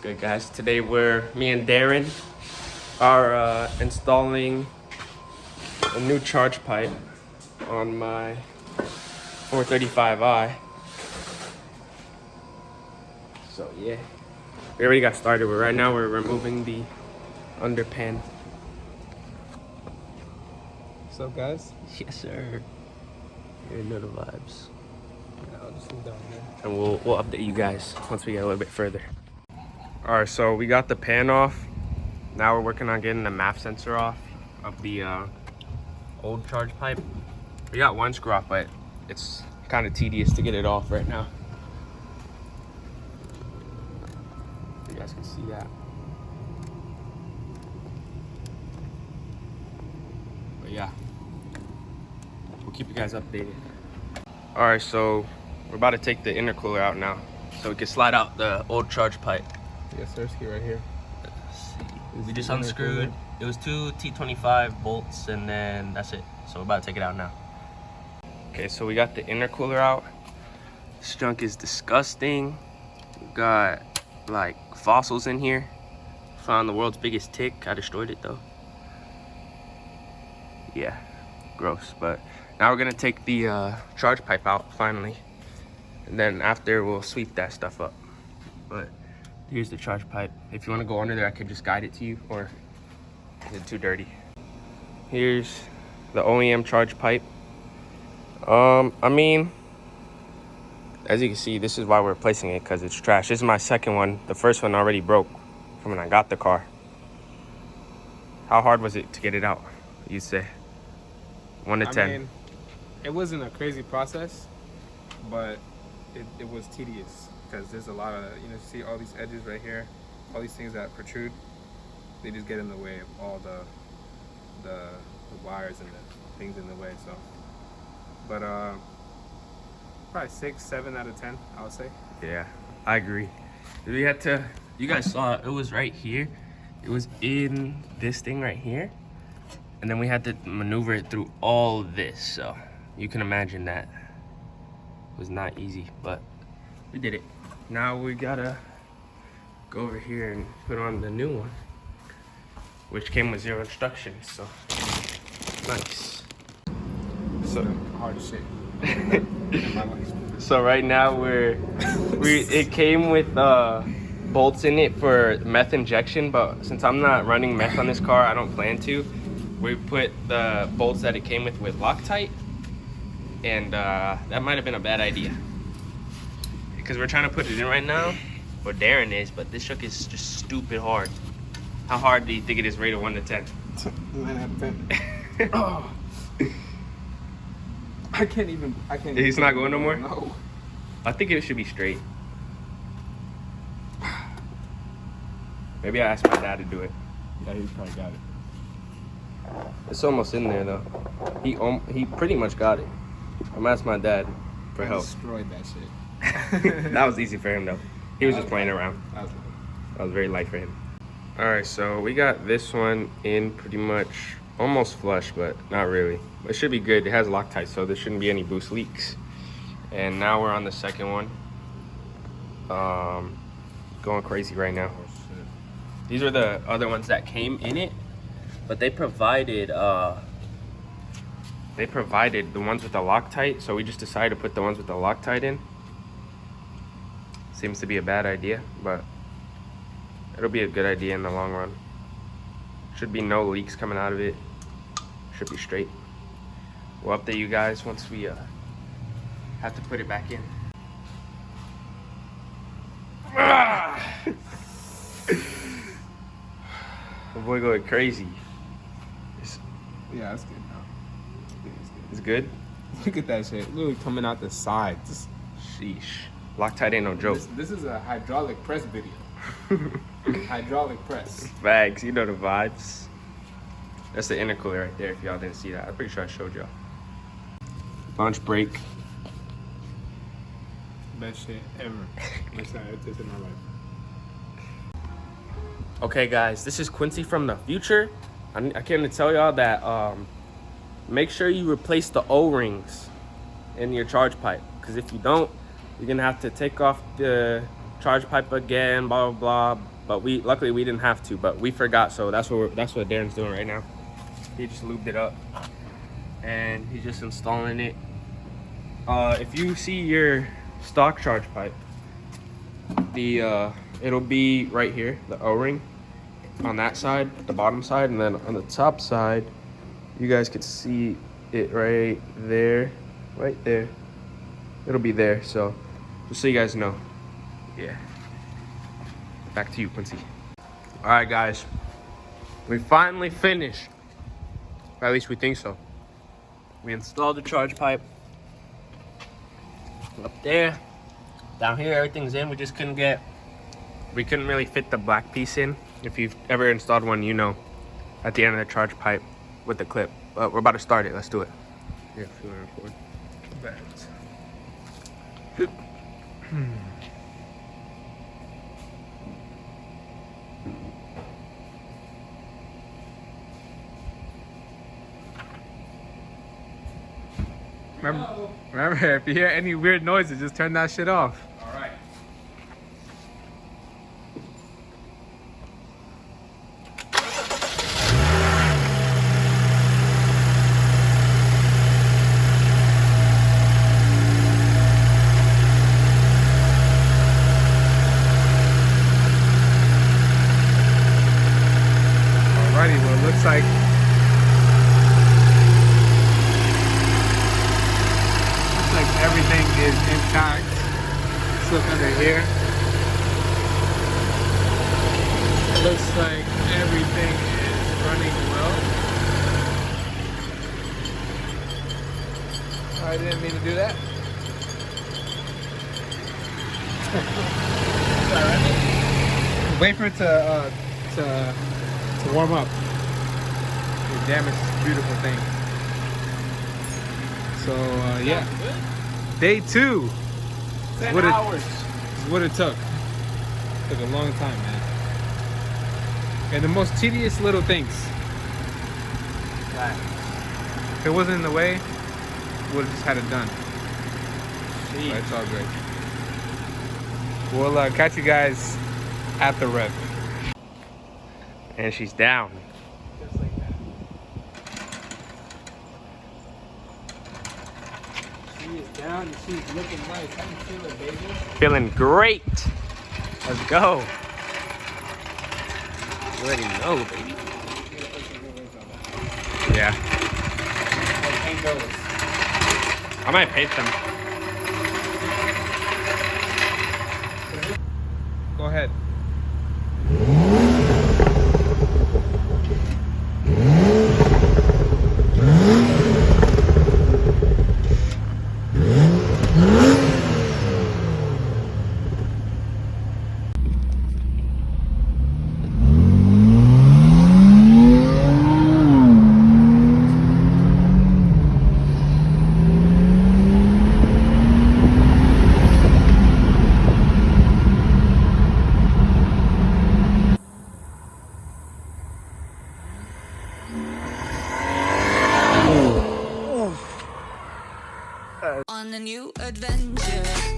Good, guys? Today me and Dairon are installing a new charge pipe on my 435i. So yeah, we already got started. Right now we're removing the underpan. What's up, guys? Yes, sir. You know the vibes. Yeah, I'll just leave down there. And we'll update you guys once we get a little bit further. All right, so we got the pan off. Now we're working on getting the MAF sensor off of the old charge pipe. We got one screw off, but it's kind of tedious to get it off right now. You guys can see that. But yeah, we'll keep you guys updated. All right, so we're about to take the intercooler out now, so we can slide out the old charge pipe. Yes, sir. Ski right here. We just unscrewed. It was two T25 bolts, and then that's it. So we're about to take it out now. Okay, so we got the intercooler out. This junk is disgusting. We got like fossils in here. Found the world's biggest tick. I destroyed it though. Yeah, gross. But now we're gonna take the charge pipe out finally, and then after we'll sweep that stuff up. But here's the charge pipe. If you want to go under there, I could just guide it to you, or is it too dirty? Here's the OEM charge pipe. I mean, as you can see, this is why we're replacing it, because it's trash. This is my second one. The first one already broke from when I got the car. How hard was it to get it out, you'd say? 1 to 10. I mean, it wasn't a crazy process, but it was tedious. Because there's a lot of, see all these edges right here, all these things that protrude, they just get in the way of all the wires and the things in the way. So, but probably 6, 7 out of 10, I would say. Yeah, I agree. We had to, you guys saw it was right here. It was in this thing right here. And then we had to maneuver it through all this. So you can imagine that it was not easy, but we did it. Now we gotta go over here and put on the new one, which came with 0 instructions, so nice. So hard as shit in my life. So right now it came with bolts in it for meth injection, but since I'm not running meth on this car, I don't plan to. We put the bolts that it came with Loctite, and that might have been a bad idea. Because we're trying to put it in right now, or Dairon is, but this truck is just stupid hard. How hard do you think it is rated 1 to 10? 9 out of 10. Oh. I can't even. He's not going no more? No. I think it should be straight. Maybe I asked my dad to do it. Yeah, he probably got it. It's almost in there though. He pretty much got it. I'm gonna ask my dad for help. Destroyed that shit. That was easy for him though. He was just playing around. That was very light for him. All right, so we got this one in pretty much almost flush, but not really. It should be good. It has Loctite, so there shouldn't be any boost leaks. And now we're on the second one. Going crazy right now. Oh, shit. These are the other ones that came in it, but they provided the ones with the Loctite, so we just decided to put the ones with the Loctite in. Seems to be a bad idea, but it'll be a good idea in the long run. Should be no leaks coming out of it. Should be straight. We'll update you guys once we have to put it back in. My boy going crazy. Yeah, that's good now. It's good? Look at that shit. Literally coming out the sides. Sheesh. Loctite ain't no joke. This is a hydraulic press video. Hydraulic press. Bags, you know the vibes. That's the intercooler right there, if y'all didn't see that. I'm pretty sure I showed y'all. Launch brake. Best shit ever. Best time I did in my life. Okay guys, this is Quincy from the future. I came to tell y'all that make sure you replace the O-rings in your charge pipe, because if you don't, you're gonna have to take off the charge pipe again, blah blah blah. But luckily we didn't have to, but we forgot, so that's what Darren's doing right now. He just lubed it up and he's just installing it. If you see your stock charge pipe, it'll be right here, the O-ring on that side, the bottom side, and then on the top side, you guys can see it right there, it'll be there. So just so you guys know. Yeah, back to you, Quincy. All right guys, we finally finished, or at least we think so. We installed the charge pipe up there. Down here everything's in. We just couldn't really fit the black piece in. If you've ever installed one, you know, at the end of the charge pipe with the clip. But we're about to start it. Let's do it. Here, if you want to record. Remember, if you hear any weird noises, just turn that shit off. All right. Alrighty, well, it looks like everything is intact. Let's look under here. It looks like everything is running well. I didn't mean to do that. Wait for it to warm up. It damaged this beautiful thing. So yeah. Day 2. 10 hours. Is what it took. Took a long time, man. And the most tedious little things. Right. If it wasn't in the way, would have just had it done. Jeez. But it's all good. We'll catch you guys at the rev. And she's down. Just like that. She is down and she's looking nice. How you feeling, baby? Feeling great. Let's go. You already know, baby. Yeah. I might paint them. Go ahead. On a new adventure.